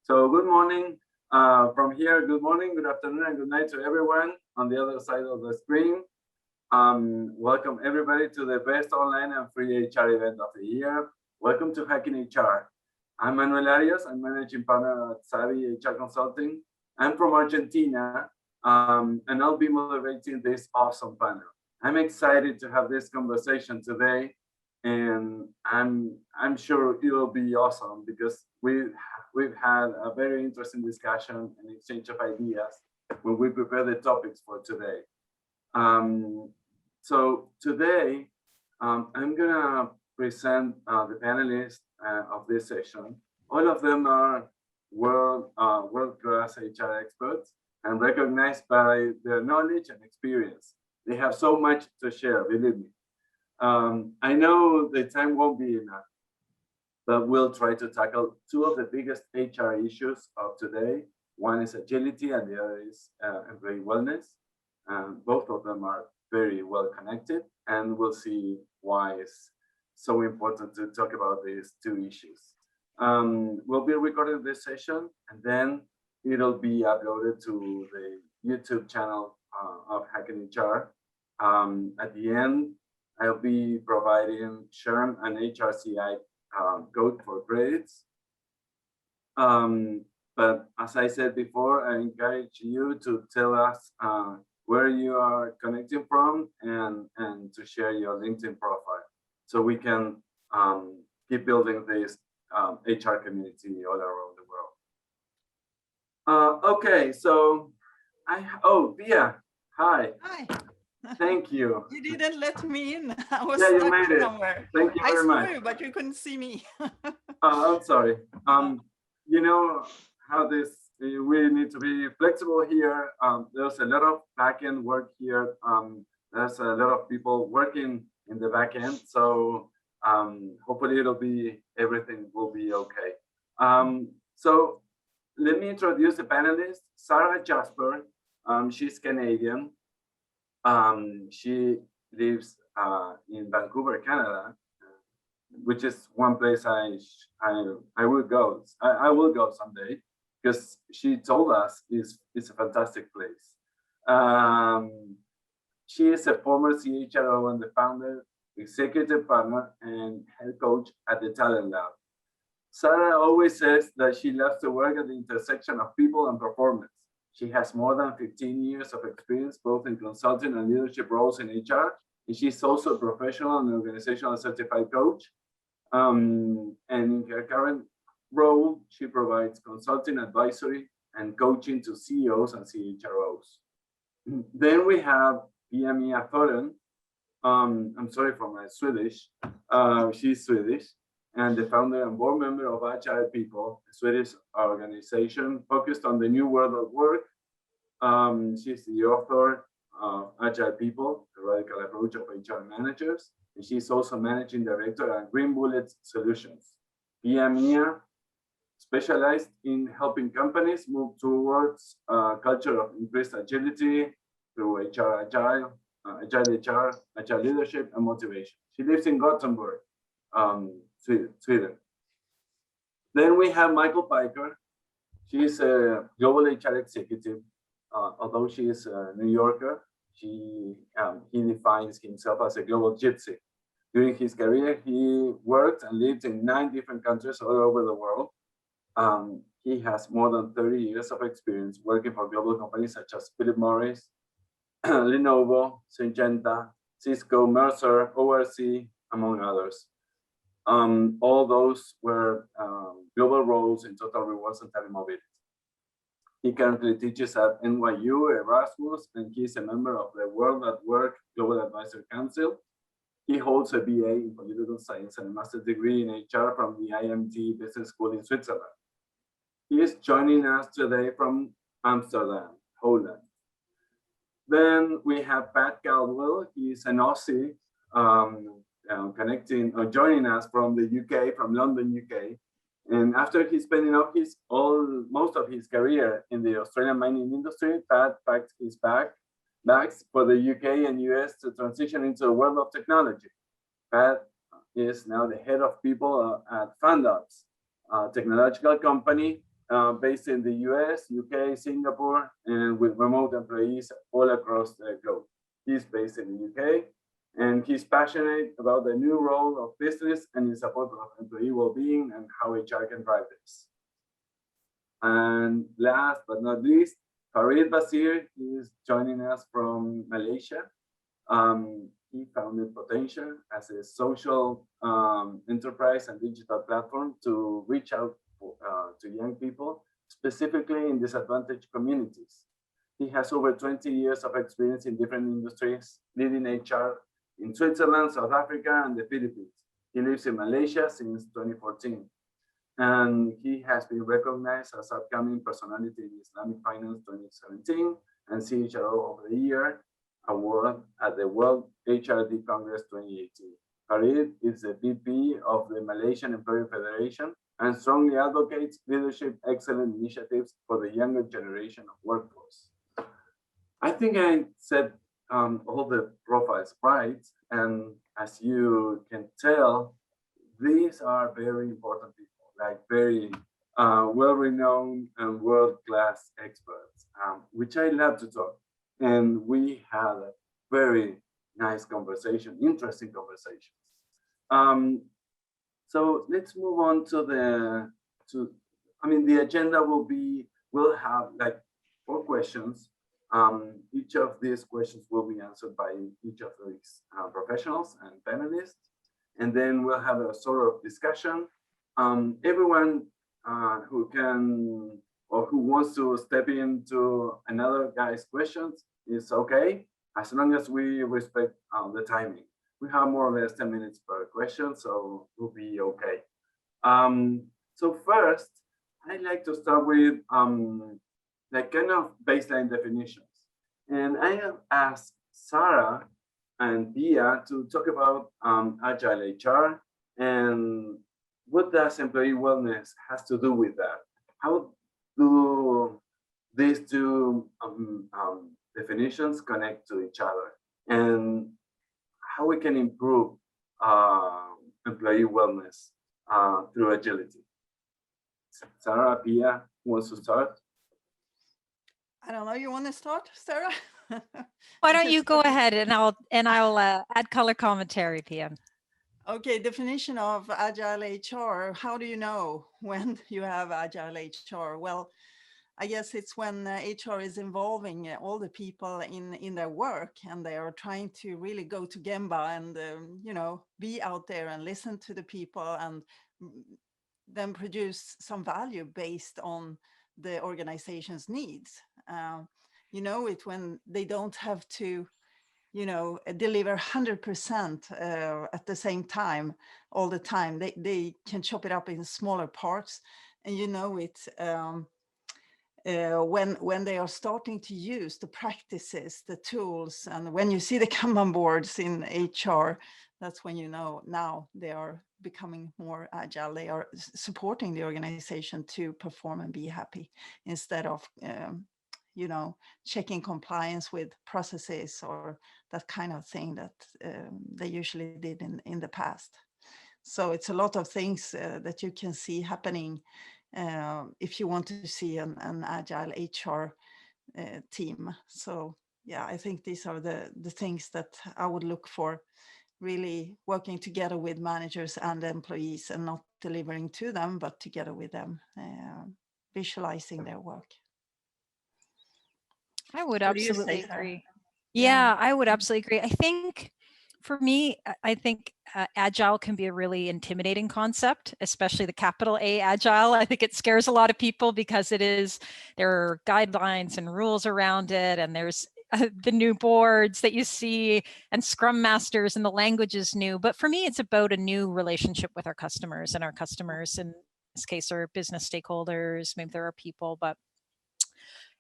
So good morning from here. Good morning, good afternoon, and good night to everyone on the other side of the screen. Welcome everybody to the best online and free HR event of the year. Welcome to Hacking HR. I'm Manuel Arias. I'm managing partner at Savvy HR Consulting. I'm from Argentina, and I'll be moderating this awesome panel. I'm excited to have this conversation today, and I'm sure it will be awesome because we've had a very interesting discussion and exchange of ideas when we prepare the topics for today. So today, I'm gonna present the panelists of this session. All of them are world-class HR experts and recognized by their knowledge and experience. They have so much to share, believe me. I know the time won't be enough, but we'll try to tackle two of the biggest HR issues of today. One is agility and the other is employee wellness. Both of them are very well connected, and we'll see why it's so important to talk about these two issues. We'll be recording this session, and then it'll be uploaded to the YouTube channel of Hacking HR. At the end, I'll be providing SHRM and HRCI code for credits. But as I said before, I encourage you to tell us where you are connecting from and to share your LinkedIn profile so we can keep building this HR community all around the world. Okay, so Pia, hi. Hi. Thank you. You didn't let me in. I was Yeah, you stuck made it. somewhere. Thank you very much. I saw you, but you couldn't see me. I'm sorry. You know how this, we need to be flexible here. There's a lot of back-end work here. There's a lot of people working in the back end. So hopefully everything will be okay. So let me introduce the panelists. Sarah Jasper, she's Canadian. She lives in Vancouver, Canada, which is one place I will go. I will go someday because she told us it's a fantastic place. She is a former CHRO and the founder, executive partner, and head coach at the Talent Lab. Sarah always says that she loves to work at the intersection of people and performance. She has more than 15 years of experience, both in consulting and leadership roles in HR. And she's also a professional and organizational certified coach. And in her current role, she provides consulting, advisory, and coaching to CEOs and CHROs. Then we have Pia Thoren. I'm sorry for my Swedish. She's Swedish and the founder and board member of Agile People, a Swedish organization focused on the new world of work. She's the author of Agile People, the radical approach of HR managers. And she's also managing director at Green Bullet Solutions. Pia specialized in helping companies move towards a culture of increased agility through Agile HR, Agile leadership, and motivation. She lives in Gothenburg, Sweden. Then we have Michael Piker. She's a global HR executive. Although she is a New Yorker, he defines himself as a global gypsy. During his career, he worked and lived in 9 different countries all over the world. He has more than 30 years of experience working for global companies such as Philip Morris, Lenovo, Syngenta, Cisco, Mercer, ORC, among others. All those were global roles in total rewards and telemobility. He currently teaches at NYU, Erasmus, and he's a member of the World at Work Global Advisory Council. He holds a BA in political science and a master's degree in HR from the IMT Business School in Switzerland. He is joining us today from Amsterdam, Holland. Then we have Pat Caldwell. He's an Aussie, joining us from the UK, from London, UK. And after he's spending off most of his career in the Australian mining industry, Pat packed his bags for the UK and US to transition into the world of technology. Pat is now the head of people at Fundots, a technological company based in the US, UK, Singapore, and with remote employees all across the globe. He's based in the UK, and he's passionate about the new role of business and in support of employee well-being and how HR can drive this. And last but not least, Farid Basir is joining us from Malaysia. He founded Potential as a social enterprise and digital platform to reach out to young people, specifically in disadvantaged communities. He has over 20 years of experience in different industries, leading HR in Switzerland, South Africa, and the Philippines. He lives in Malaysia since 2014. And he has been recognized as upcoming personality in Islamic Finance 2017 and CHRO of the Year award at the World HRD Congress 2018. Farid is the VP of the Malaysian Employer Federation and strongly advocates leadership excellent initiatives for the younger generation of workforce. I think I said all the profiles right, and as you can tell, these are very important people, like very well-renowned and world-class experts, which I love to talk. And we had a very nice conversation, interesting conversations. So let's move on to the agenda we'll have like 4 questions. Each of these questions will be answered by each of these professionals and panelists. And then we'll have a sort of discussion. Everyone who can or who wants to step into another guy's questions is okay, as long as we respect the timing. We have more or less 10 minutes per question, so we'll be okay. So first, I'd like to start with like kind of baseline definitions. And I have asked Sarah and Pia to talk about Agile HR and what does employee wellness has to do with that. How do these two definitions connect to each other, and how we can improve employee wellness through agility? Sarah, Pia, who wants to start? I don't know. You want to start, Sarah? Why don't you go ahead and I'll add color commentary, Pia. Okay, definition of Agile HR. How do you know when you have Agile HR? Well, I guess it's when HR is involving all the people in their work, and they are trying to really go to Gemba and be out there and listen to the people and then produce some value based on the organization's needs. You know it when they don't have to deliver 100% at the same time all the time. They can chop it up in smaller parts, and when they are starting to use the practices, the tools, and when you see the Kanban boards in HR, that's when now they are becoming more agile. They are supporting the organization to perform and be happy instead of checking compliance with processes or that kind of thing that they usually did in the past. So it's a lot of things that you can see happening if you want to see an agile HR team. So yeah, I think these are the things that I would look for, really working together with managers and employees and not delivering to them, but together with them, visualizing their work. I would absolutely agree. Yeah, I would absolutely agree. I think for me, I think agile can be a really intimidating concept, especially the capital A agile. I think it scares a lot of people because there are guidelines and rules around it, and there's the new boards that you see and scrum masters, and the language is new. But for me, it's about a new relationship with our customers, and our customers in this case are business stakeholders. Maybe there are people, but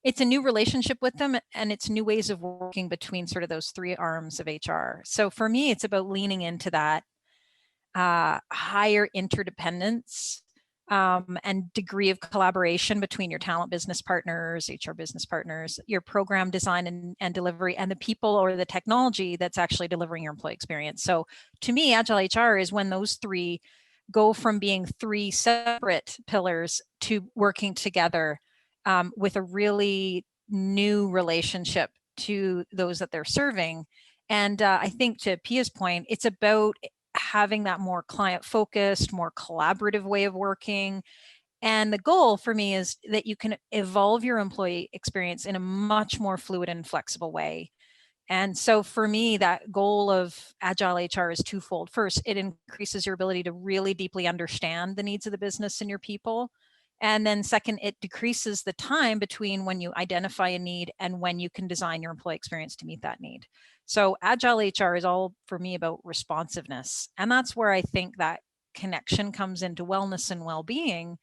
it's a new relationship with them, and it's new ways of working between sort of those 3 arms of HR. So for me, it's about leaning into that higher interdependence and degree of collaboration between your talent business partners, HR business partners, your program design and delivery, and the people or the technology that's actually delivering your employee experience. So to me, Agile HR is when those 3 go from being three separate pillars to working together with a really new relationship to those that they're serving. And I think to Pia's point, it's about having that more client focused, more collaborative way of working. And the goal for me is that you can evolve your employee experience in a much more fluid and flexible way. And so for me, that goal of Agile HR is twofold. First, it increases your ability to really deeply understand the needs of the business and your people. And then second, it decreases the time between when you identify a need and when you can design your employee experience to meet that need. So Agile HR is all for me about responsiveness. And that's where I think that connection comes into wellness and well-being,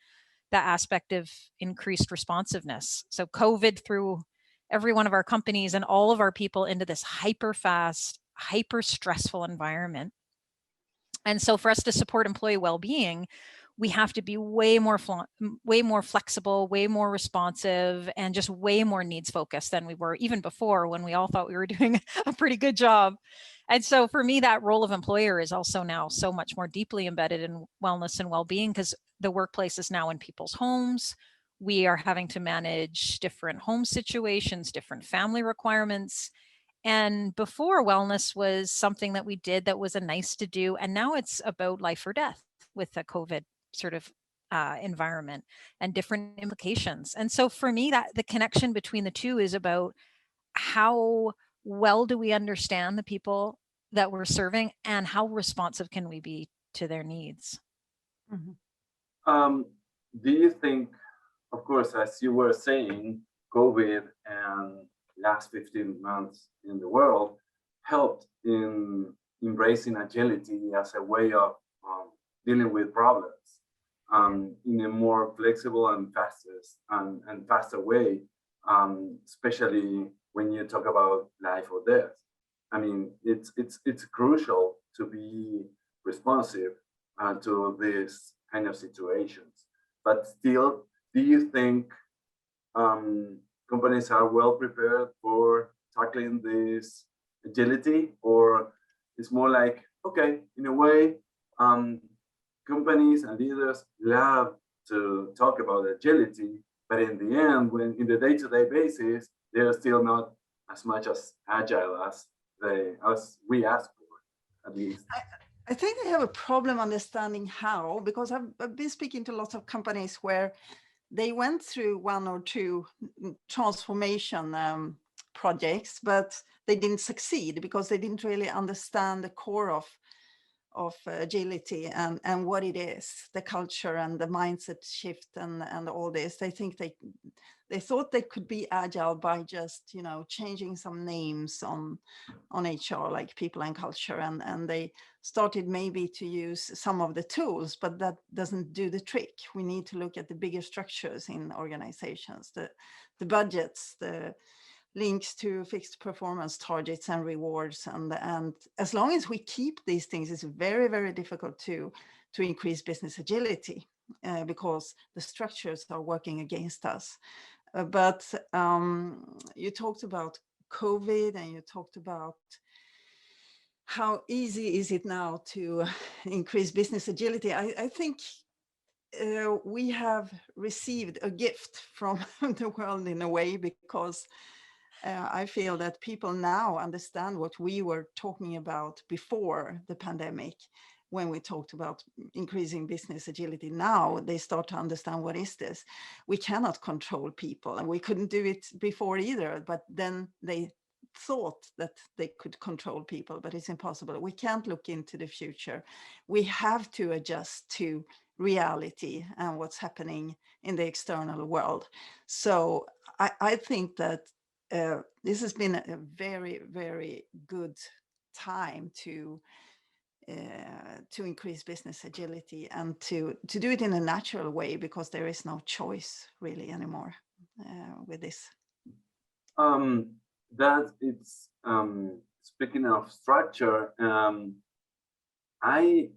that aspect of increased responsiveness. So COVID threw every one of our companies and all of our people into this hyper fast, hyper stressful environment. And so for us to support employee well-being, we have to be way more flexible, way more responsive, and just way more needs focused than we were even before, when we all thought we were doing a pretty good job. And so for me, that role of employer is also now so much more deeply embedded in wellness and well-being, because the workplace is now in people's homes. We are having to manage different home situations, different family requirements. And before, wellness was something that we did that was a nice to do. And now it's about life or death with the COVID sort of environment and different implications. And so for me, that the connection between the two is about how well do we understand the people that we're serving and how responsive can we be to their needs. Mm-hmm. Do you think, of course, as you were saying, COVID and last 15 months in the world helped in embracing agility as a way of dealing with problems in a more flexible and faster way, especially when you talk about life or death. I mean, it's crucial to be responsive to these kind of situations. But still, do you think companies are well prepared for tackling this agility, or it's more like, okay, in a way, companies and leaders love to talk about agility, but in the end, when in the day-to-day basis, they're still not as much as agile as we ask for, at least. I think they have a problem understanding how, because I've been speaking to lots of companies where they went through one or two transformation projects, but they didn't succeed because they didn't really understand the core of agility and what it is, the culture and the mindset shift and all this. They think they thought they could be agile by just, you know, changing some names on HR, like people and culture, and they started maybe to use some of the tools, but that doesn't do the trick. We need to look at the bigger structures in organizations, the budgets, the links to fixed performance targets and rewards, and as long as we keep these things, it's very, very difficult to increase business agility because the structures are working against us. But you talked about COVID, and you talked about how easy is it now to increase business agility. I think we have received a gift from the world in a way, because I feel that people now understand what we were talking about before the pandemic. When we talked about increasing business agility, now they start to understand, what is this? We cannot control people, and we couldn't do it before either, but then they thought that they could control people, but it's impossible. We can't look into the future. We have to adjust to reality and what's happening in the external world. So I think that this has been a very, very good time to increase business agility and to do it in a natural way, because there is no choice really anymore with this. That it's speaking of structure, I'd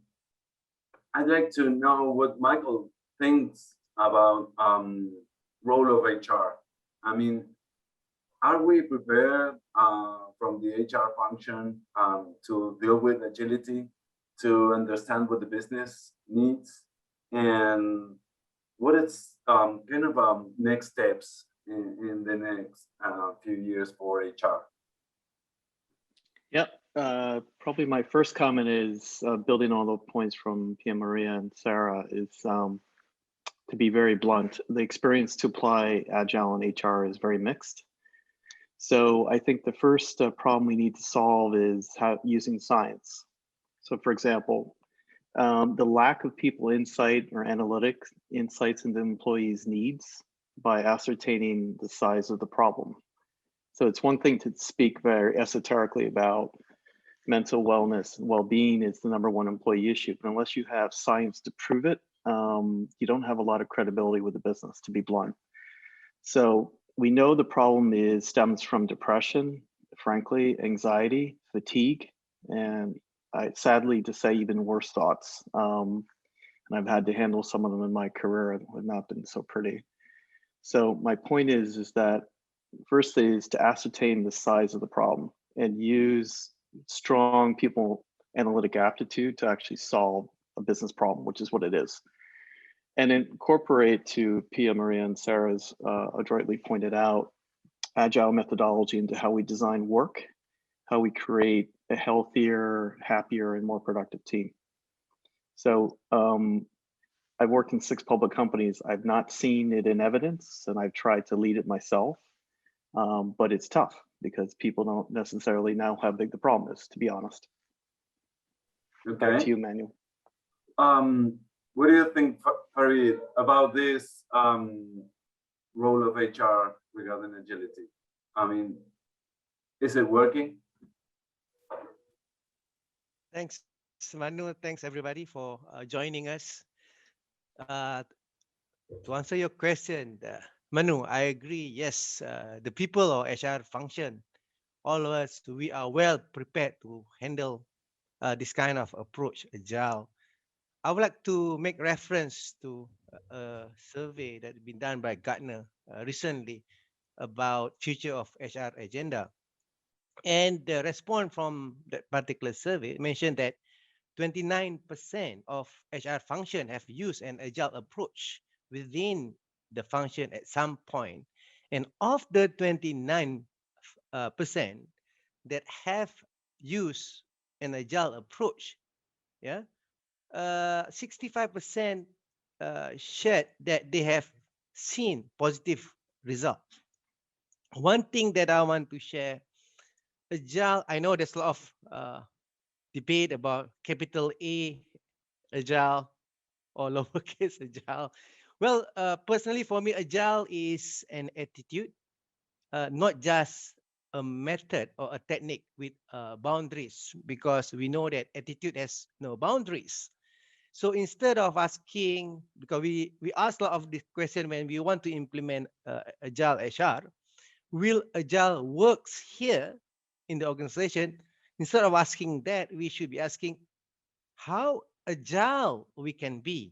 like to know what Michael thinks about role of HR. I mean, are we prepared from the HR function to deal with agility? to understand what the business needs and what is kind of next steps in the next few years for HR. Yep. Probably my first comment is building on the points from Pia Maria and Sarah is to be very blunt. The experience to apply Agile in HR is very mixed. So I think the first problem we need to solve is using science. So for example, the lack of people insight or analytics insights into employees' needs by ascertaining the size of the problem. So it's one thing to speak very esoterically about mental wellness and well-being is the #1 employee issue, but unless you have science to prove it, you don't have a lot of credibility with the business, to be blunt. So we know the problem stems from depression, frankly, anxiety, fatigue, and sadly to say even worse thoughts. And I've had to handle some of them in my career and have not been so pretty. So my point is that first is to ascertain the size of the problem and use strong people analytic aptitude to actually solve a business problem, which is what it is. And incorporate, to Pia, Maria, and Sarah's adroitly pointed out, Agile methodology into how we design work, how we create a healthier, happier, and more productive team. So I've worked in 6 public companies. I've not seen it in evidence, and I've tried to lead it myself, but it's tough because people don't necessarily know how big the problem is, to be honest. Okay. Back to you, Manuel. What do you think, Farid, about this role of HR regarding agility? I mean, is it working? Thanks, Manu. Thanks, everybody, for joining us. To answer your question, Manu, I agree. Yes, the people of HR function, all of us, we are well prepared to handle this kind of approach, Agile. I would like to make reference to a survey that has been done by Gartner recently about future of HR agenda. And the response from that particular survey mentioned that 29% of HR function have used an agile approach within the function at some point. And of the 29% that have used an agile approach, 65% shared that they have seen positive results. One thing that I want to share, agile, I know there's a lot of debate about capital A agile or lowercase agile. Well, personally for me, agile is an attitude, not just a method or a technique with boundaries, because we know that attitude has no boundaries. So instead of asking, because we ask a lot of this question when we want to implement agile HR, will agile works here in the organization? Instead of asking that, we should be asking how agile we can be.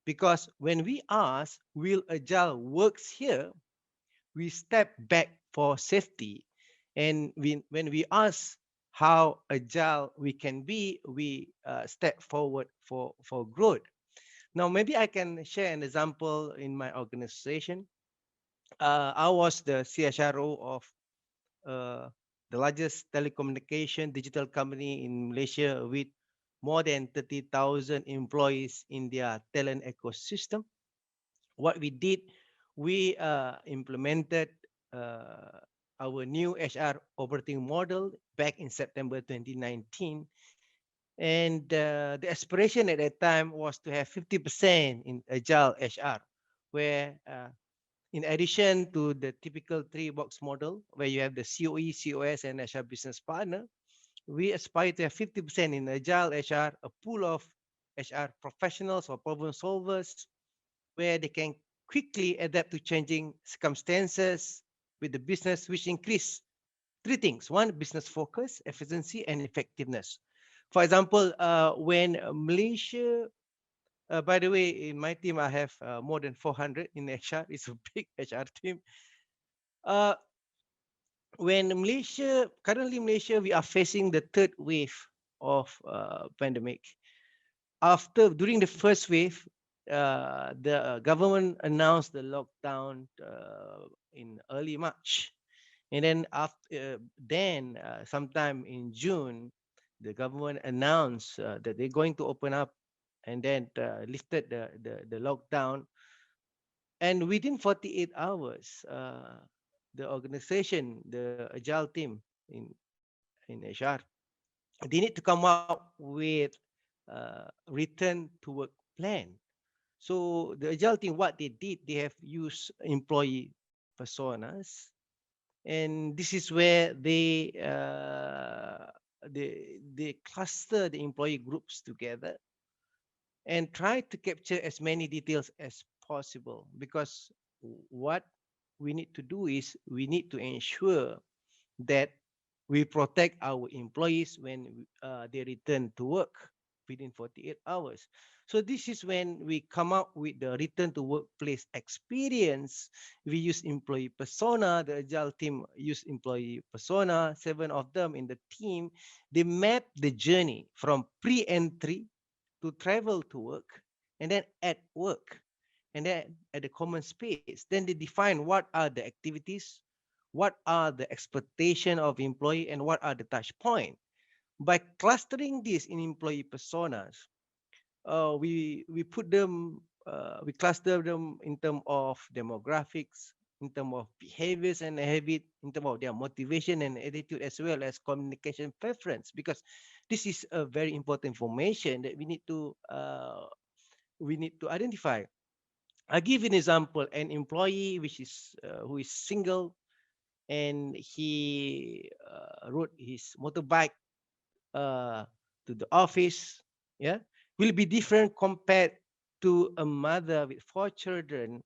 Because when we ask, will agile works here, we step back for safety. And when we ask how agile we can be, we step forward for growth. Now, maybe I can share an example in my organization. I was the CHRO of the largest telecommunication digital company in Malaysia with more than 30,000 employees in their talent ecosystem. What we did, we implemented our new HR operating model back in September 2019. And the aspiration at that time was to have 50% in Agile HR, where in addition to the typical 3-box model, where you have the COE, COS, and HR business partner, we aspire to have 50% in Agile HR, a pool of HR professionals or problem solvers, where they can quickly adapt to changing circumstances with the business, which increase 3 things. 1, business focus, efficiency, and effectiveness. For example, when Malaysia, by the way, in my team, I have more than 400 in HR. It's a big HR team. When currently Malaysia, we are facing the 3rd wave of pandemic. during the first wave, the government announced the lockdown in early March, and then after sometime in June, the government announced that they're going to open up, and then lifted the lockdown. And within 48 hours, the organization, the Agile team in HR, they need to come up with return to work plan. So the Agile team, what they did, they have used employee personas, and this is where they cluster the employee groups together and try to capture as many details as possible, because what we need to do is we need to ensure that we protect our employees when they return to work within 48 hours. So this is when we come up with the return to workplace experience. We use employee persona. The Agile team use employee persona, 7 of them in the team. They map the journey from pre-entry to travel to work, and then at work, and then at the common space. Then they define what are the activities, what are the expectation of employee, and what are the touch point. By clustering this in employee personas, we put them, we cluster them in terms of demographics, in terms of behaviors and habit, in terms of their motivation and attitude, as well as communication preference, because this is a very important information that we need to identify. I give an example: an employee which is who is single, and he rode his motorbike to the office, yeah, will be different compared to a mother with 4 children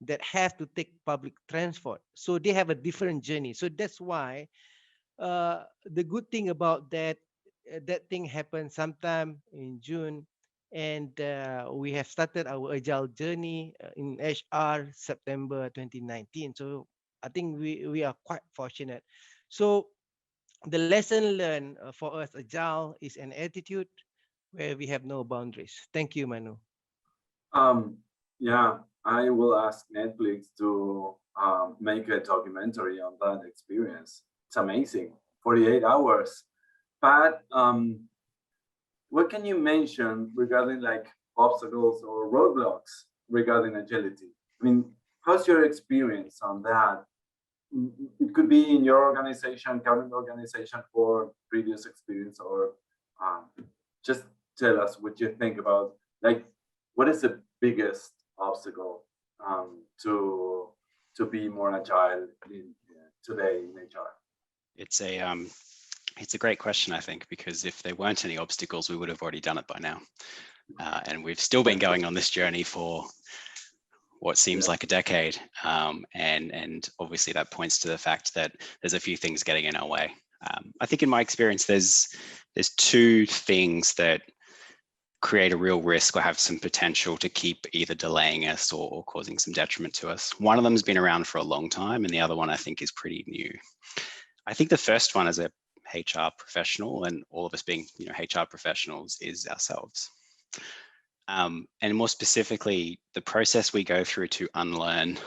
that have to take public transport. So they have a different journey. So that's why the good thing about that, that thing happened sometime in June, and we have started our Agile journey in HR September 2019. So I think we are quite fortunate. So the lesson learned for us Agile is an attitude where we have no boundaries. Thank you, Manu. Yeah, I will ask Netflix to make a documentary on that experience. It's amazing, 48 hours. But what can you mention regarding like obstacles or roadblocks regarding agility? I mean, how's your experience on that? It could be in your organization, current organization, or previous experience, or just tell us what you think about, like, what is the biggest obstacle to be more agile today in HR? It's a great question, I think, because if there weren't any obstacles, we would have already done it by now. And we've still been going on this journey for what seems like a decade. And obviously that points to the fact that there's a few things getting in our way. I think in my experience, there's 2 things that create a real risk or have some potential to keep either delaying us or causing some detriment to us. One of them has been around for a long time, and the other one I think is pretty new. I think the first one, as a HR professional, and all of us being HR professionals, is ourselves. And more specifically, the process we go through to unlearn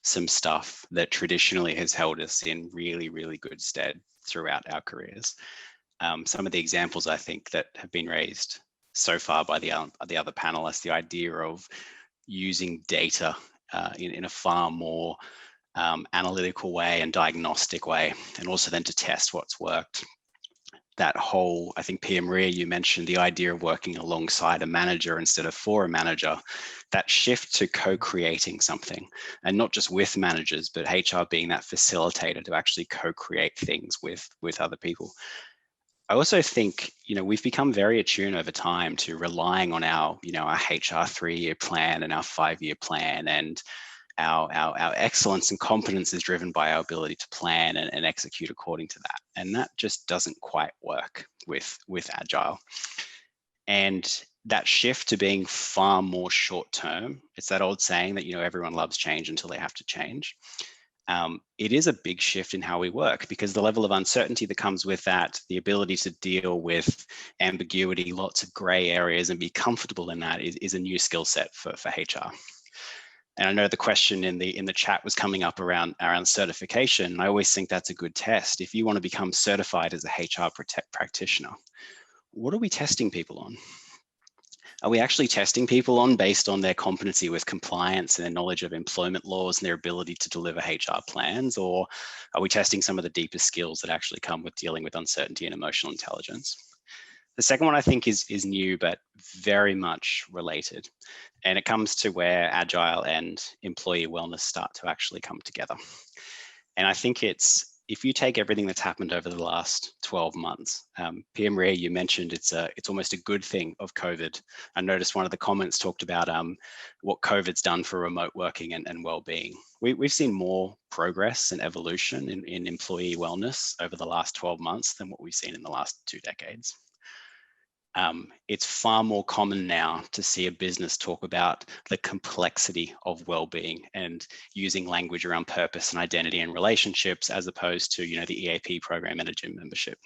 some stuff that traditionally has held us in really, really good stead throughout our careers. Some of the examples I think that have been raised so far by the other panelists, the idea of using data in a far more analytical way and diagnostic way, and also then to test what's worked. That whole, I think, Pia Maria, you mentioned the idea of working alongside a manager instead of for a manager, that shift to co-creating something, and not just with managers, but HR being that facilitator to actually co-create things with other people. I also think, we've become very attuned over time to relying on our HR 3-year plan and our 5-year plan, and our excellence and competence is driven by our ability to plan and execute according to that. And that just doesn't quite work with Agile. And that shift to being far more short term, it's that old saying that, everyone loves change until they have to change. it is a big shift in how we work, because the level of uncertainty that comes with that, the ability to deal with ambiguity, lots of gray areas, and be comfortable in that is a new skill set for HR. And I know the question in the chat was coming up around certification. I always think that's a good test. If you want to become certified as a HR practitioner, what are we testing people on? Are we actually testing people on based on their competency with compliance and their knowledge of employment laws and their ability to deliver HR plans? Or are we testing some of the deeper skills that actually come with dealing with uncertainty and emotional intelligence? The second one I think is new, but very much related. And it comes to where Agile and employee wellness start to actually come together. And I think it's, if you take everything that's happened over the last 12 months, Pia Maria, you mentioned it's almost a good thing of COVID. I noticed one of the comments talked about what COVID's done for remote working and well-being. We've seen more progress and evolution in employee wellness over the last 12 months than what we've seen in the last 2 decades. It's far more common now to see a business talk about the complexity of well-being and using language around purpose and identity and relationships, as opposed to, the EAP program and a gym membership.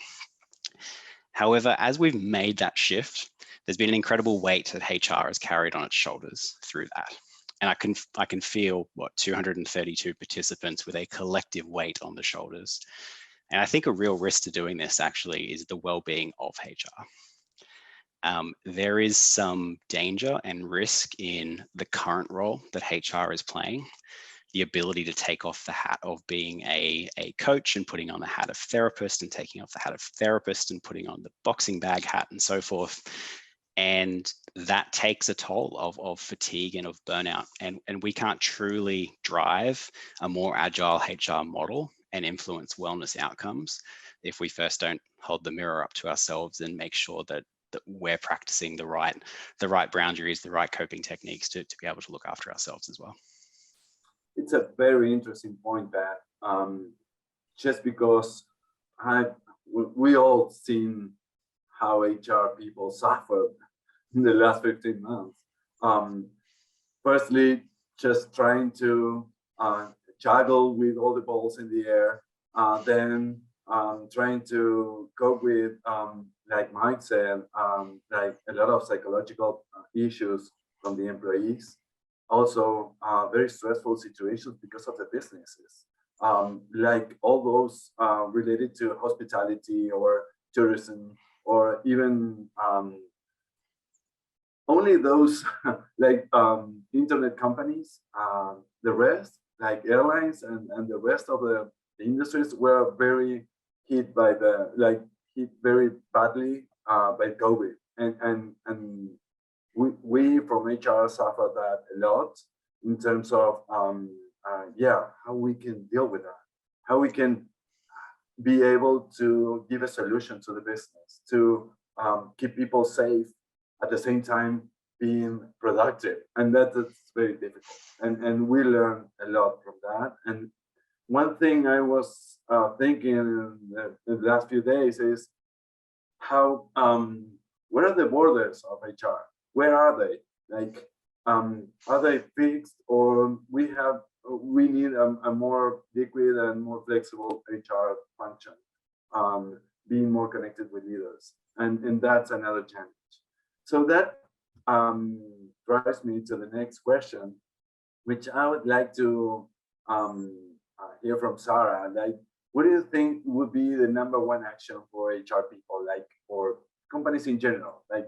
However, as we've made that shift, there's been an incredible weight that HR has carried on its shoulders through that. And I can feel 232 participants with a collective weight on the shoulders. And I think a real risk to doing this actually is the well-being of HR. There is some danger and risk in the current role that HR is playing, the ability to take off the hat of being a coach and putting on the hat of therapist, and taking off the hat of therapist and putting on the boxing bag hat and so forth. And that takes a toll of fatigue and of burnout. And we can't truly drive a more agile HR model and influence wellness outcomes if we first don't hold the mirror up to ourselves and make sure that we're practicing the right boundaries, the right coping techniques to be able to look after ourselves as well. It's a very interesting point, Pat. Just because we all seen how HR people suffered in the last 15 months. Firstly, just trying to juggle with all the balls in the air, then trying to cope with, like Mike said, like a lot of psychological issues from the employees. Also, very stressful situations because of the businesses, like all those related to hospitality or tourism, or even only those like internet companies. The rest, like airlines and the rest of the industries, were very hit by hit very badly by COVID, and we from HR suffered that a lot in terms of how we can deal with that, how we can be able to give a solution to the business, to keep people safe at the same time being productive, and that's very difficult. And we learned a lot from that. And one thing I was thinking in the last few days is how where are the borders of HR? Where are they? Like, are they fixed, or we need a more liquid and more flexible HR function, being more connected with leaders, and that's another challenge. So that drives me to the next question, which I would like to hear from Sarah. Like, what do you think would be the #1 action for HR people, like, or companies in general? Like,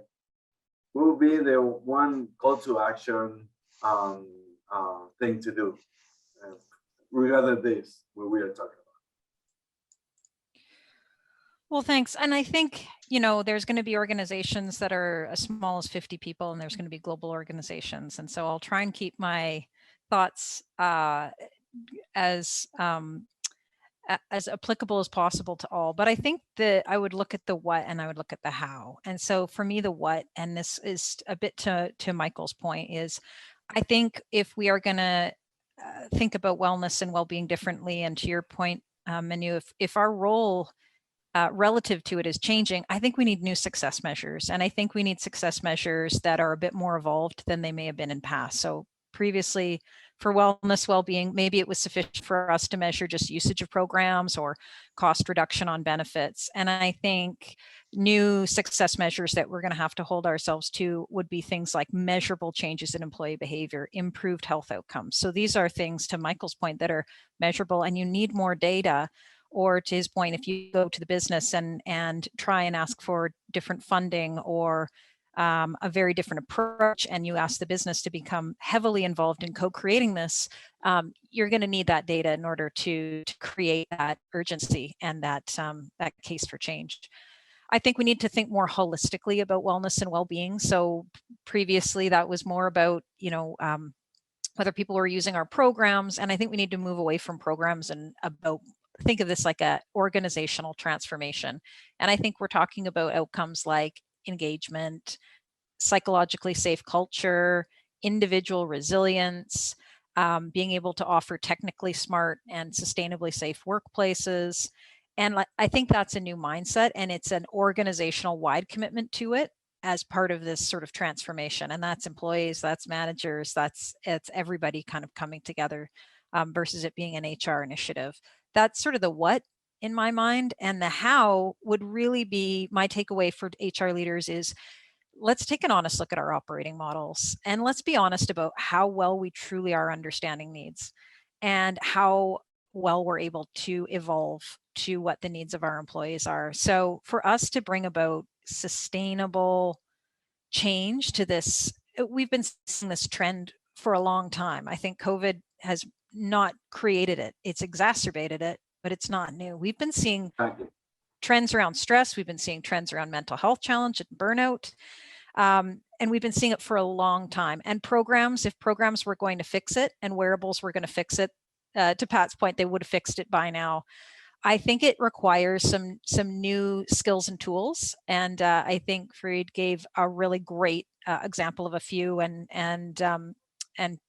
what would be the one call to action thing to do, regarding this, what we are talking about? Well, thanks. And I think, there's going to be organizations that are as small as 50 people, and there's going to be global organizations. And so I'll try and keep my thoughts as applicable as possible to all. But I think that I would look at the what and I would look at the how. And so for me, the what, and this is a bit to Michael's point, is I think if we are going to think about wellness and well-being differently, and to your point, Manu, if our role relative to it is changing, I think we need new success measures. And I think we need success measures that are a bit more evolved than they may have been in past. So previously for wellness, well-being, maybe it was sufficient for us to measure just usage of programs or cost reduction on benefits. And I think new success measures that we're going to have to hold ourselves to would be things like measurable changes in employee behavior, improved health outcomes. So these are things, to Michael's point, that are measurable, and you need more data. Or to his point, if you go to the business and try and ask for different funding or a very different approach, and you ask the business to become heavily involved in co-creating this, you're going to need that data in order to create that urgency and that case for change. I think we need to think more holistically about wellness and well-being. So previously that was more about, whether people were using our programs, and I think we need to move away from programs and think of this like a organizational transformation. And I think we're talking about outcomes like engagement, psychologically safe culture, individual resilience, being able to offer technically smart and sustainably safe workplaces. And I think that's a new mindset, and it's an organizational wide commitment to it as part of this sort of transformation. And that's employees, that's managers, it's everybody kind of coming together versus it being an HR initiative. That's sort of the what in my mind, and the how would really be my takeaway for HR leaders is, let's take an honest look at our operating models, and let's be honest about how well we truly are understanding needs and how well we're able to evolve to what the needs of our employees are. So for us to bring about sustainable change to this, we've been seeing this trend for a long time. I think COVID has not created it, it's exacerbated it, but it's not new. We've been seeing trends around stress, we've been seeing trends around mental health challenge and burnout. And we've been seeing it for a long time. And programs, if programs were going to fix it and wearables were going to fix it, to Pat's point, they would have fixed it by now. I think it requires some new skills and tools. And I think Fareed gave a really great example of a few, and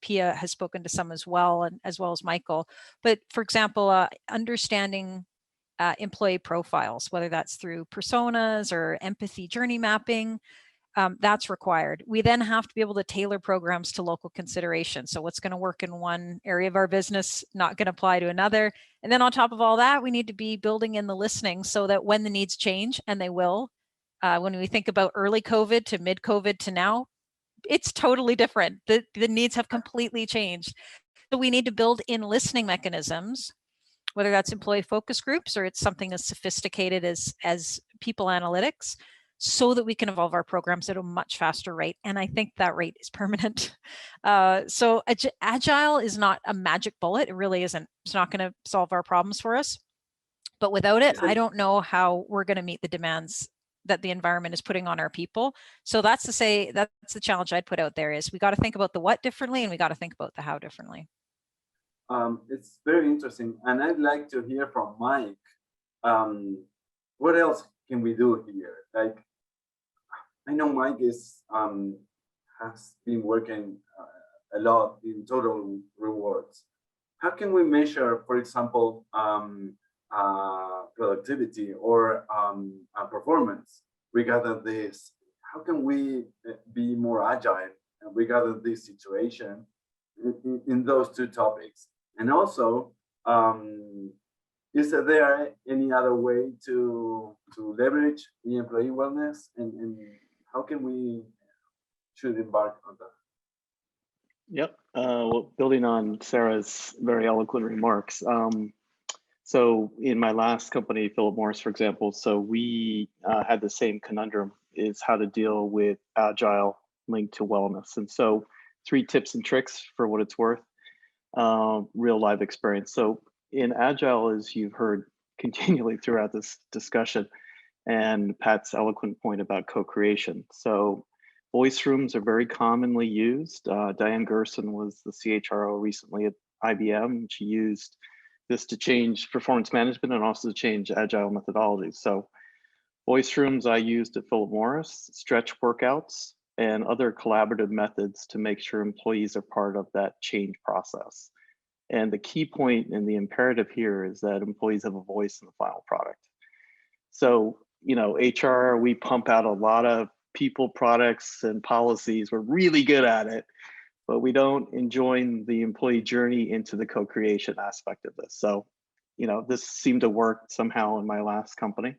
Pia has spoken to some as well, and as well as Michael. But for example, understanding employee profiles, whether that's through personas or empathy journey mapping, that's required. We then have to be able to tailor programs to local considerations. So what's going to work in one area of our business, not going to apply to another. And then on top of all that, we need to be building in the listening so that when the needs change, and they will, when we think about early COVID to mid COVID to now, it's totally different. The needs have completely changed. So we need to build in listening mechanisms, whether that's employee focus groups or it's something as sophisticated as people analytics, so that we can evolve our programs at a much faster rate. And I think that rate is permanent. So Agile is not a magic bullet. It really isn't. It's not going to solve our problems for us. But without it, I don't know how we're going to meet the demands that the environment is putting on our people. So that's the challenge I'd put out there is we got to think about the what differently, and we got to think about the how differently. It's very interesting. And I'd like to hear from Mike. What else can we do here? Like, I know Mike has been working a lot in total rewards. How can we measure, for example, productivity or performance regarding this? How can we be more agile regarding this situation in those two topics? And also, is there any other way to leverage the employee wellness, and how can we should embark on that? Yep. Well, building on Sarah's very eloquent remarks. So in my last company, Philip Morris, for example, so we had the same conundrum, is how to deal with Agile linked to wellness. And so 3 tips and tricks for what it's worth, real live experience. So in Agile, as you've heard continually throughout this discussion, and Pat's eloquent point about co-creation. So voice rooms are very commonly used. Diane Gerson was the CHRO recently at IBM. She used this to change performance management and also to change Agile methodologies. So voice rooms I used at Philip Morris, stretch workouts, and other collaborative methods to make sure employees are part of that change process. And the key point and the imperative here is that employees have a voice in the final product. So, HR, we pump out a lot of people, products, and policies. We're really good at it, but we don't enjoin the employee journey into the co-creation aspect of this. So, you know, this seemed to work somehow in my last company.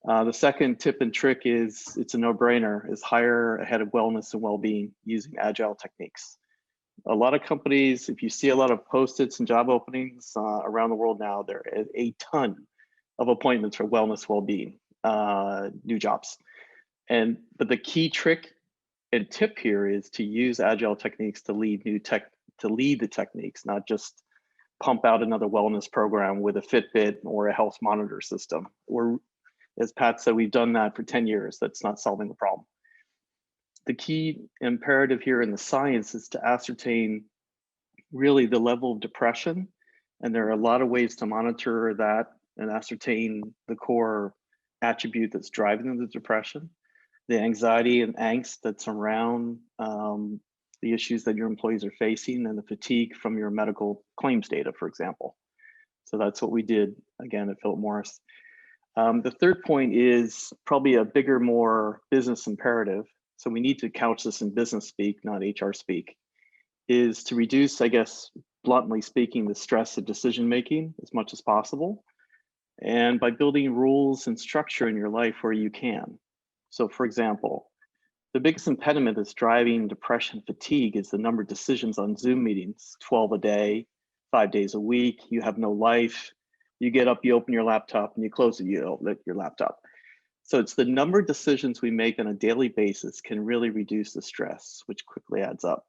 The second tip and trick is, it's a no-brainer, is hire ahead of wellness and well-being using agile techniques. A lot of companies, if you see a lot of post-its and job openings around the world now, there are a ton of appointments for wellness, well-being, new jobs. But the key trick and tip here is to use agile techniques to lead the techniques, not just pump out another wellness program with a Fitbit or a health monitor system. As Pat said, we've done that for 10 years. That's not solving the problem. The key imperative here in the science is to ascertain really the level of depression. And there are a lot of ways to monitor that and ascertain the core attribute that's driving the depression, the anxiety and angst that's around the issues that your employees are facing, and the fatigue from your medical claims data, for example. So that's what we did, again, at Philip Morris. The third point is probably a bigger, more business imperative. So we need to couch this in business speak, not HR speak, is to reduce, I guess, bluntly speaking, the stress of decision-making as much as possible. And by building rules and structure in your life where you can. So for example, the biggest impediment that's driving depression fatigue is the number of decisions on Zoom meetings, 12 a day, 5 days a week. You have no life. You get up, you open your laptop, and you close it, you open your laptop. So it's the number of decisions we make on a daily basis can really reduce the stress, which quickly adds up.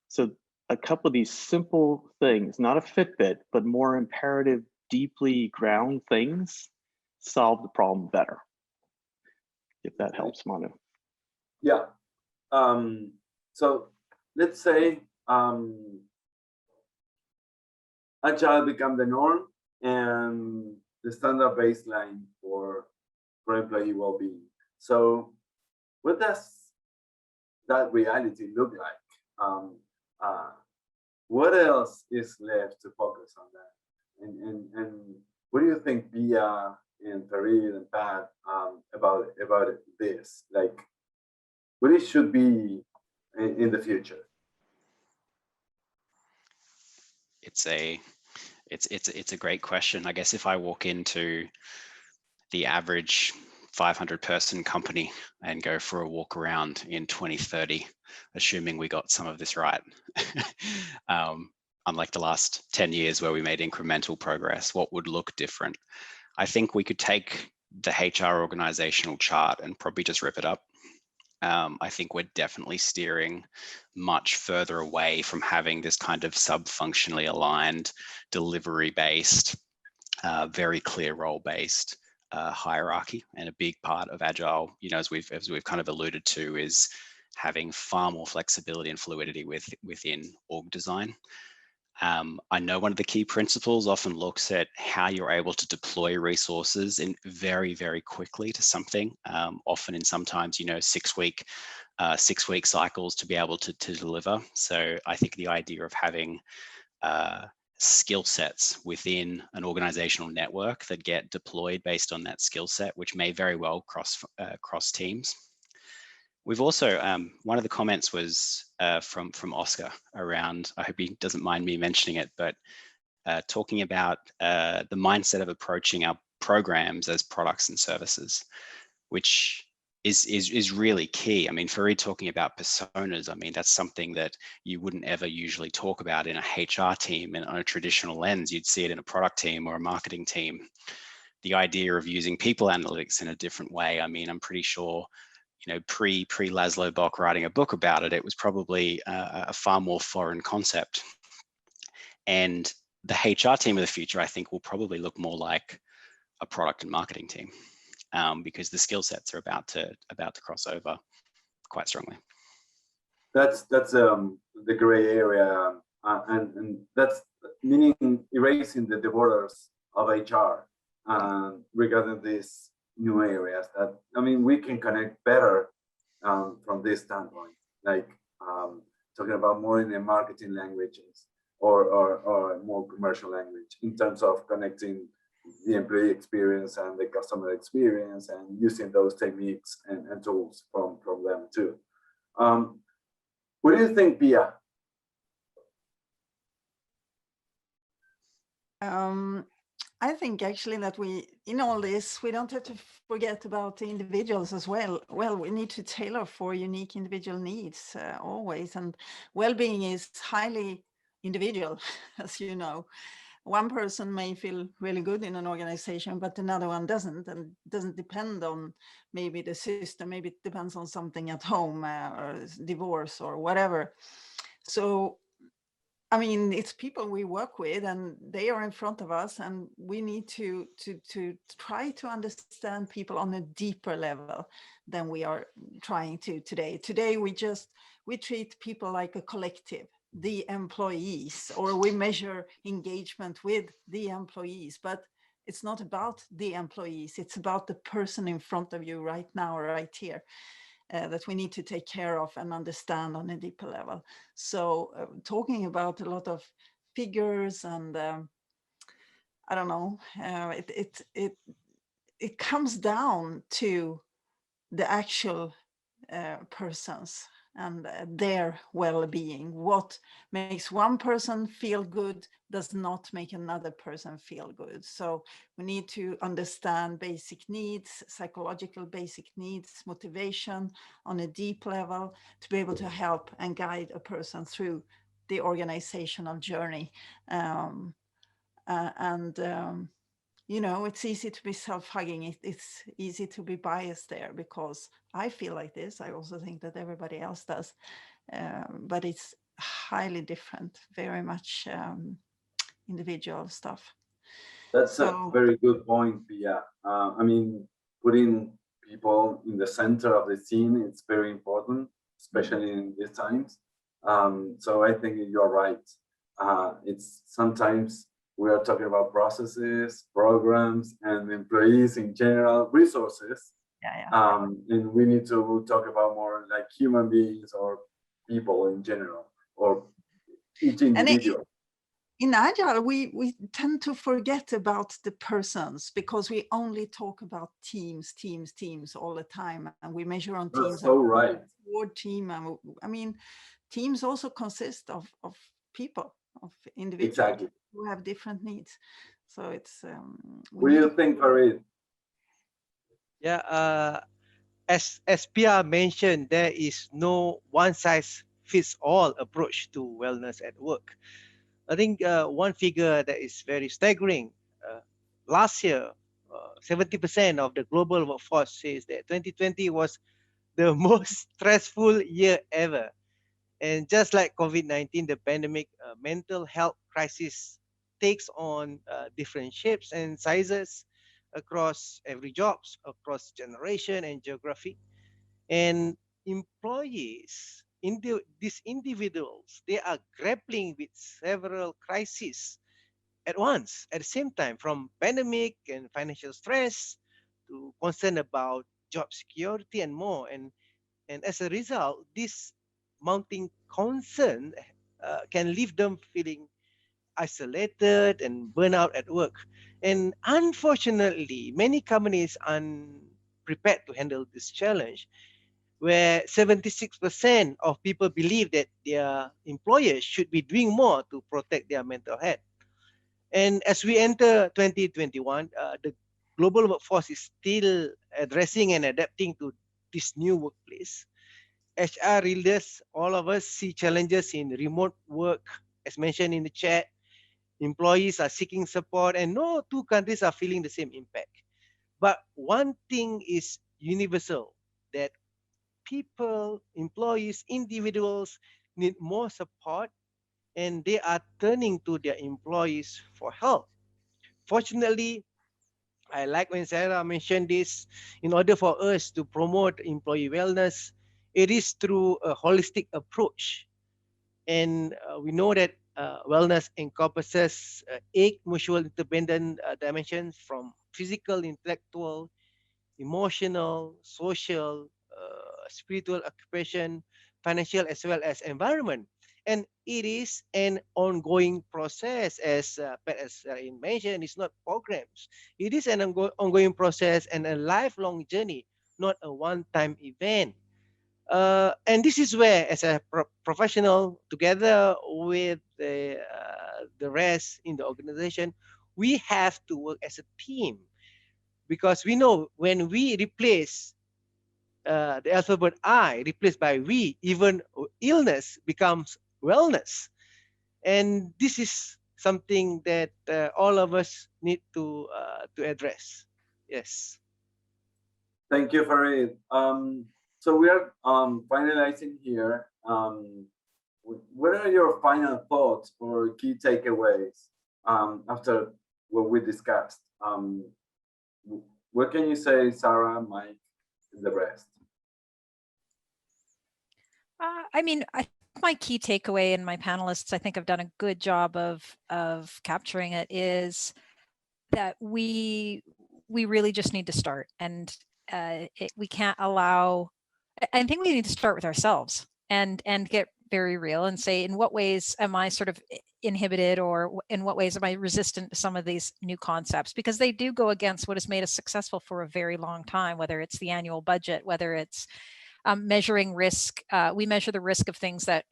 So a couple of these simple things, not a Fitbit, but more imperative, deeply ground things, solve the problem better. If that helps, Manu. Yeah. So let's say Agile become the norm and the standard baseline for employee well-being. So what does that reality look like? What else is left to focus on that? And what do you think, Pia and Farid and Pat, about this? Like, what it should be in the future? It's a great question. I guess if I walk into the average 500-person company and go for a walk around in 2030, assuming we got some of this right, unlike the last 10 years where we made incremental progress, what would look different? I think we could take the HR organizational chart and probably just rip it up. I think we're definitely steering much further away from having this kind of sub-functionally aligned, delivery-based, very clear role-based hierarchy. And a big part of Agile, you know, as we've kind of alluded to, is having far more flexibility and fluidity within org design. I know one of the key principles often looks at how you're able to deploy resources in very, very quickly to something, often in sometimes, you know, 6-week cycles to be able to deliver. So I think the idea of having skill sets within an organizational network that get deployed based on that skill set, which may very well cross teams. We've also, one of the comments was from Oscar around, I hope he doesn't mind me mentioning it, but talking about the mindset of approaching our programs as products and services, which is really key. I mean, Farid talking about personas, I mean, that's something that you wouldn't ever usually talk about in a HR team and on a traditional lens. You'd see it in a product team or a marketing team. The idea of using people analytics in a different way, I mean, I'm pretty sure, you know, pre Laszlo Bock writing a book about it, it was probably a far more foreign concept. And the HR team of the future, I think, will probably look more like a product and marketing team, because the skill sets are about to cross over quite strongly. That's the gray area, and that's meaning erasing the borders of HR regarding these new areas. That, I mean, we can connect better from this standpoint, like talking about more in the marketing languages or more commercial language in terms of connecting the employee experience and the customer experience and using those techniques and tools from them too. What do you think, Pia? I think actually that in all this, we don't have to forget about the individuals as well. Well, we need to tailor for unique individual needs always. And well-being is highly individual, as you know. One person may feel really good in an organization, but another one doesn't, and doesn't depend on maybe the system. Maybe it depends on something at home or divorce or whatever. So I mean, it's people we work with, and they are in front of us, and we need to try to understand people on a deeper level than we are trying to today. Today, we treat people like a collective, the employees, or we measure engagement with the employees, but it's not about the employees. It's about the person in front of you right now, right here. That we need to take care of and understand on a deeper level. So talking about a lot of figures and I don't know, it comes down to the actual persons and their well-being. What makes one person feel good does not make another person feel good. So we need to understand basic needs, psychological basic needs, motivation on a deep level to be able to help and guide a person through the organizational journey. You know, it's easy to be self-hugging. It's easy to be biased there because I feel like this. I also think that everybody else does. But it's highly different, very much individual stuff. That's a very good point, Pia. I mean, putting people in the center of the scene, it's very important, especially in these times. So I think you're right. It's sometimes we are talking about processes, programs, and employees in general, resources. And we need to talk about more like human beings or people in general, or each individual. In Agile, we tend to forget about the persons because we only talk about teams all the time, and we measure on teams. That's so right. Word team, and I mean, teams also consist of people, of individuals Exactly. who have different needs. So it's. What do you think, Farid? Yeah, as Pia mentioned, there is no one size fits all approach to wellness at work. I think one figure that is very staggering. Last year, 70% of the global workforce says that 2020 was the most stressful year ever. And just like COVID-19, the pandemic, mental health crisis takes on different shapes and sizes across every jobs, across generation and geography. And employees, these individuals, they are grappling with several crises at once, at the same time, from pandemic and financial stress to concern about job security and more. And as a result, this mounting concern can leave them feeling isolated and burnout at work. And unfortunately, many companies are unprepared to handle this challenge, where 76% of people believe that their employers should be doing more to protect their mental health. And as we enter 2021, the global workforce is still addressing and adapting to this new workplace. HR leaders, all of us see challenges in remote work, as mentioned in the chat. Employees are seeking support, and no two countries are feeling the same impact. But one thing is universal, that people, employees, individuals need more support, and they are turning to their employees for help. Fortunately, I like when Sarah mentioned this, in order for us to promote employee wellness, it is through a holistic approach. And we know that wellness encompasses 8 mutual interdependent dimensions, from physical, intellectual, emotional, social, spiritual, occupation, financial, as well as environment. And it is an ongoing process, as Pat has mentioned. It's not programs. It is an ongoing process and a lifelong journey, not a one-time event. And this is where, as a professional, together with the rest in the organization, we have to work as a team, because we know when we replace the alphabet I replaced by we, even illness becomes wellness. And this is something that all of us need to address. Yes. Thank you, Farid. So we are finalizing here. What are your final thoughts or key takeaways after what we discussed? What can you say, Sarah, Mike, and the rest? I mean, my key takeaway, and my panelists, I think, have done a good job of capturing it, is that we really just need to start, and we can't allow. I think we need to start with ourselves and get very real and say, in what ways am I sort of inhibited, or in what ways am I resistant to some of these new concepts, because they do go against what has made us successful for a very long time, whether it's the annual budget, whether it's measuring risk. We measure the risk of things that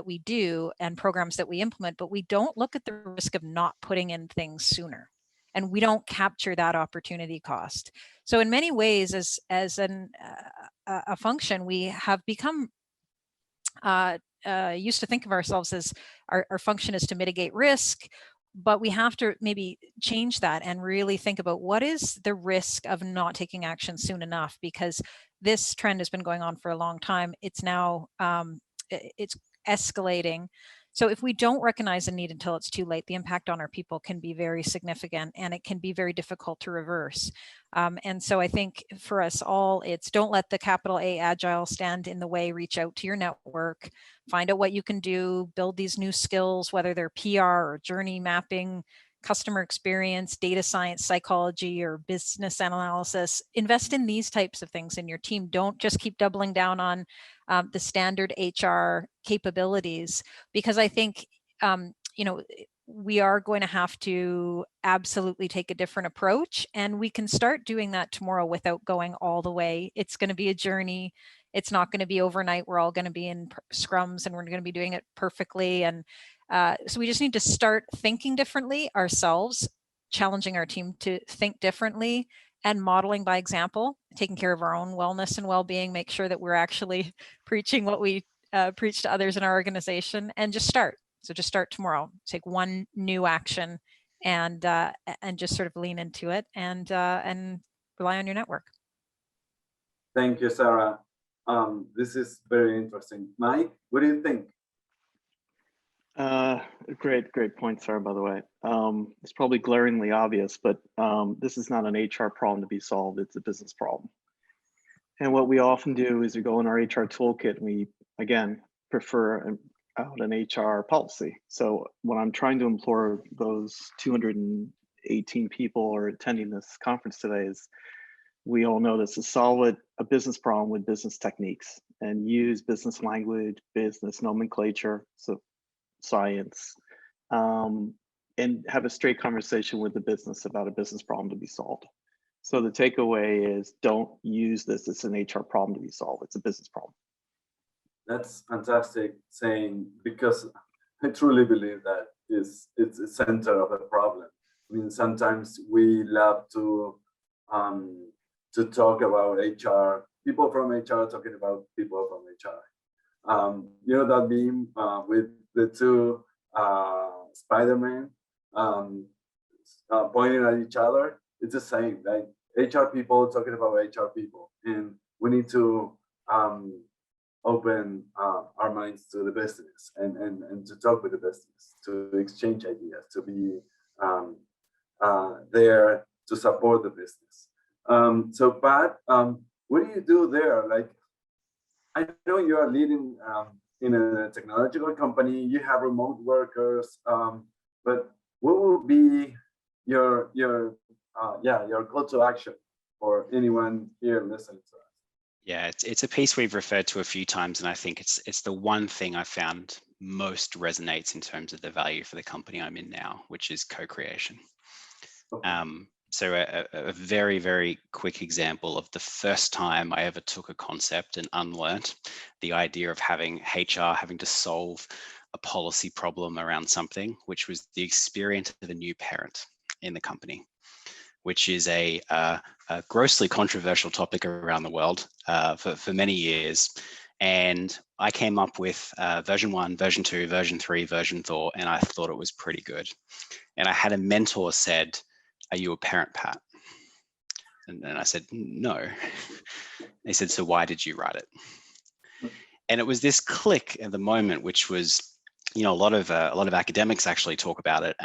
we do and programs that we implement, but we don't look at the risk of not putting in things sooner, and we don't capture that opportunity cost. So in many ways, as a function, we have become used to think of ourselves as our function is to mitigate risk, but we have to maybe change that and really think about what is the risk of not taking action soon enough, because this trend has been going on for a long time. It's now it's escalating. So if we don't recognize the need until it's too late, the impact on our people can be very significant, and it can be very difficult to reverse. And so I think for us all, it's don't let the capital A Agile stand in the way. Reach out to your network, find out what you can do, build these new skills, whether they're PR or journey mapping, customer experience, data science, psychology, or business analysis. Invest in these types of things in your team. Don't just keep doubling down on the standard HR capabilities, because I think, we are going to have to absolutely take a different approach, and we can start doing that tomorrow without going all the way. It's going to be a journey. It's not going to be overnight. We're all going to be in scrums, and we're going to be doing it perfectly. And so we just need to start thinking differently ourselves, challenging our team to think differently, and modeling by example, taking care of our own wellness and well-being, make sure that we're actually preaching what we preach to others in our organization, and just start. So just start tomorrow. Take one new action and just sort of lean into it, and rely on your network. Thank you, Sarah. This is very interesting. Mike, what do you think? Great point, Sarah, by the way. It's probably glaringly obvious, but this is not an HR problem to be solved. It's a business problem. And what we often do is we go in our HR toolkit and we, again, prefer out an HR policy. So when I'm trying to implore those 218 people who are attending this conference today, is we all know this, to solve a business problem with business techniques and use business language, business nomenclature, so science, and have a straight conversation with the business about a business problem to be solved. So the takeaway is, don't use this as an HR problem to be solved. It's a business problem. That's fantastic saying, because I truly believe that it's the center of the problem. I mean, sometimes we love to talk about HR, people from HR talking about people from HR. You know that meme with the two Spider-Man pointing at each other? It's the same, like HR people talking about HR people, and we need to open our minds to the business and to talk with the business, to exchange ideas, to be there to support the business. So Pat, what do you do there? Like, I know you are leading in a technological company, you have remote workers, but what would be your call to action for anyone here listening to us? Yeah, it's a piece we've referred to a few times, and I think it's the one thing I found most resonates in terms of the value for the company I'm in now, which is co-creation. Okay. So a very, very quick example of the first time I ever took a concept and unlearned the idea of having HR having to solve a policy problem around something, which was the experience of a new parent in the company, which is a grossly controversial topic around the world for many years. And I came up with version 1, version 2, version 3, version 4, and I thought it was pretty good. And I had a mentor said, "Are you a parent, Pat?" And I said, "No." They said, "So why did you write it?" And it was this click at the moment, which was, a lot of academics actually talk about it,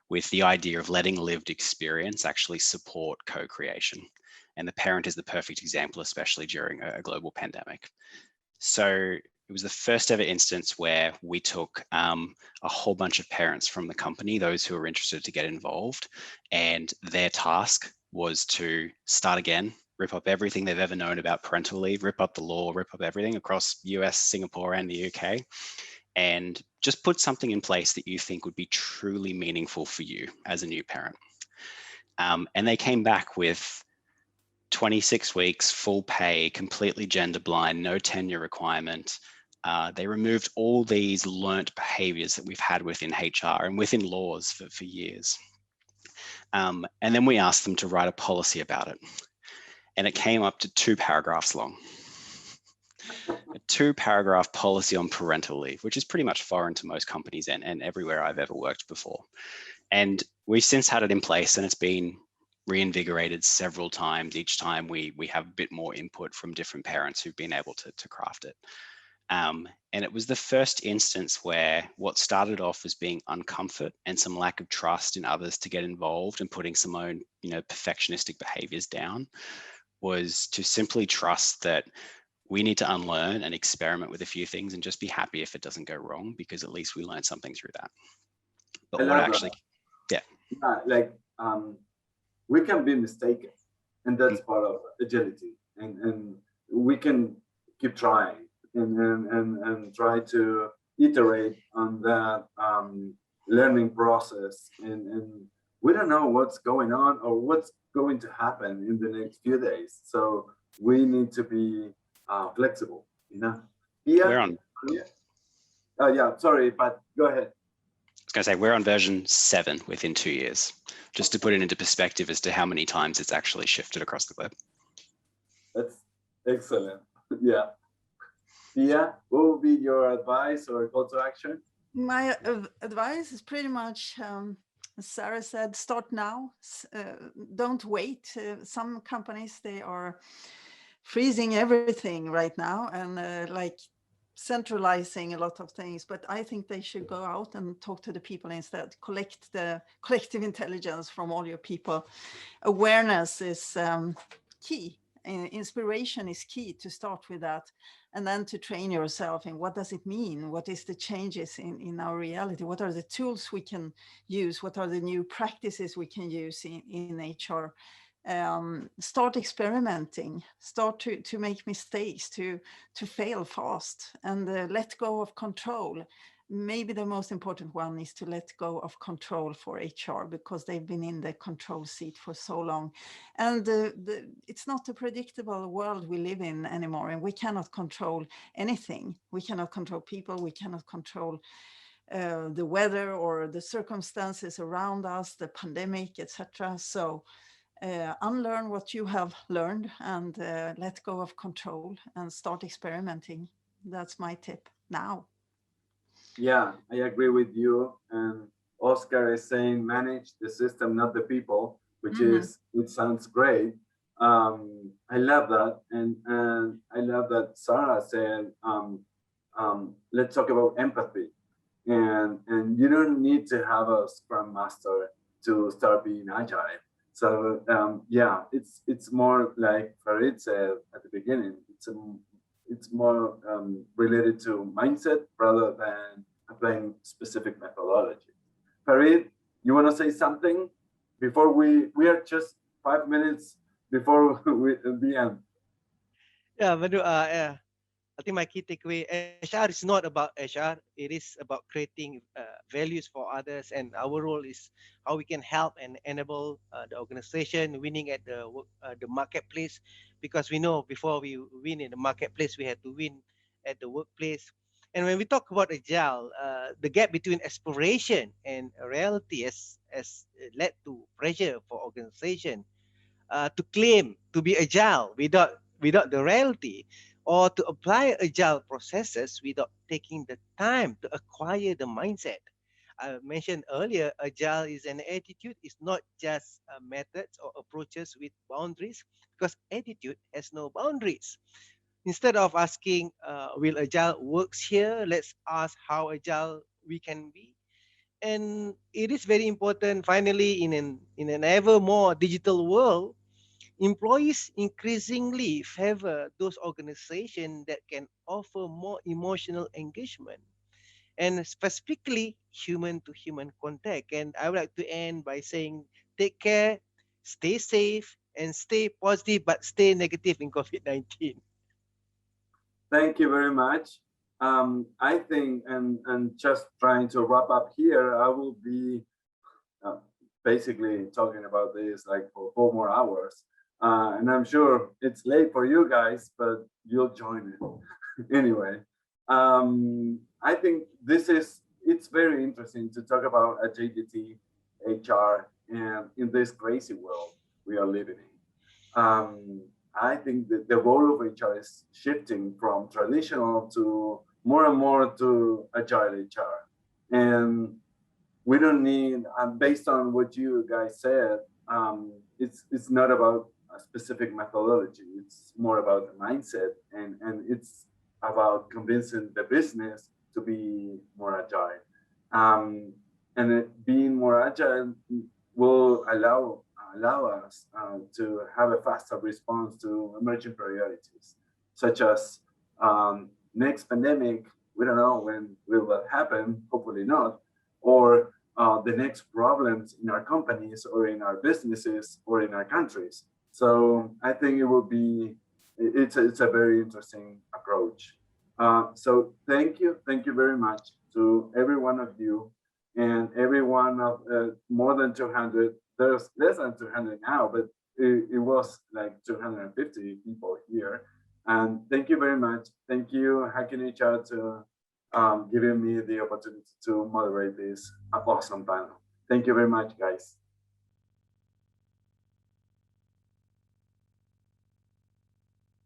with the idea of letting lived experience actually support co-creation. And the parent is the perfect example, especially during a global pandemic. So it was the first ever instance where we took a whole bunch of parents from the company, those who were interested to get involved, and their task was to start again, rip up everything they've ever known about parental leave, rip up the law, rip up everything across US, Singapore, and the UK, and just put something in place that you think would be truly meaningful for you as a new parent. And they came back with 26 weeks, full pay, completely gender blind, no tenure requirement. They removed all these learnt behaviors that we've had within HR and within laws for years. And then we asked them to write a policy about it. And it came up to 2 paragraphs long. A 2-paragraph policy on parental leave, which is pretty much foreign to most companies and everywhere I've ever worked before. And we've since had it in place, and it's been reinvigorated several times. Each time we have a bit more input from different parents who've been able to craft it. And it was the first instance where what started off as being uncomfort and some lack of trust in others to get involved and putting some own, perfectionistic behaviors down, was to simply trust that we need to unlearn and experiment with a few things and just be happy if it doesn't go wrong, because at least we learned something through that. But what actually, we can be mistaken, and that's part of agility, and we can keep trying and try to iterate on that learning process, and we don't know what's going on or what's going to happen in the next few days, so we need to be flexible, Yeah. We're on. Yeah, sorry, but go ahead. I was going to say, we're on version 7 within 2 years, just to put it into perspective as to how many times it's actually shifted across the globe. That's excellent. Yeah. Pia, what would be your advice or call to action? My advice is pretty much, as Sarah said, start now. Don't wait. Some companies, they are freezing everything right now and like centralizing a lot of things, but I think they should go out and talk to the people instead, collect the collective intelligence from all your people. Awareness is key. Inspiration is key, to start with that, and then to train yourself in what does it mean, what is the changes in our reality, what are the tools we can use, what are the new practices we can use in HR. Start experimenting, start to make mistakes, to fail fast, and let go of control. Maybe the most important one is to let go of control for HR, because they've been in the control seat for so long. And it's not a predictable world we live in anymore, and we cannot control anything. We cannot control people, we cannot control the weather or the circumstances around us, the pandemic, etc. So unlearn what you have learned and let go of control and start experimenting. That's my tip now. Yeah, I agree with you. And Oscar is saying manage the system, not the people, which is, it sounds great. I love that. And I love that Sarah said, let's talk about empathy. And you don't need to have a Scrum Master to start being agile. So yeah, it's more like Farid said at the beginning. It's more related to mindset rather than applying specific methodology. Farid, you want to say something before we are just 5 minutes before the end? Yeah, Manu, I think my key takeaway, HR is not about HR. It is about creating values for others, and our role is how we can help and enable the organization winning at the marketplace, because we know before we win in the marketplace, we have to win at the workplace. And when we talk about agile, the gap between aspiration and reality has led to pressure for organization to claim to be agile without the reality, or to apply agile processes without taking the time to acquire the mindset. I mentioned earlier, agile is an attitude. It's not just methods or approaches with boundaries, because attitude has no boundaries. Instead of asking, will agile works here? Let's ask how agile we can be. And it is very important, finally, in an ever more digital world, employees increasingly favor those organizations that can offer more emotional engagement and specifically human to human contact. And I would like to end by saying, take care, stay safe, and stay positive, but stay negative in COVID-19. Thank you very much. I think, and just trying to wrap up here, I will be uh, basically talking about this like for 4 more hours. And I'm sure it's late for you guys, but you'll join it anyway. I think it's very interesting to talk about agility, HR, and in this crazy world we are living in. I think that the role of HR is shifting from traditional to more and more to agile HR. And we don't need, based on what you guys said, it's not about a specific methodology. It's more about the mindset, and it's about convincing the business to be more agile. And being more agile will allow us to have a faster response to emerging priorities, such as next pandemic. We don't know when will that happen. Hopefully not. Or the next problems in our companies or in our businesses or in our countries. So I think it's a very interesting approach. So thank you very much to every one of you, and every one of more than 200. There's less than 200 now, but it was like 250 people here. And thank you very much. Thank you, Hacking HR, to giving me the opportunity to moderate this awesome panel. Thank you very much, guys.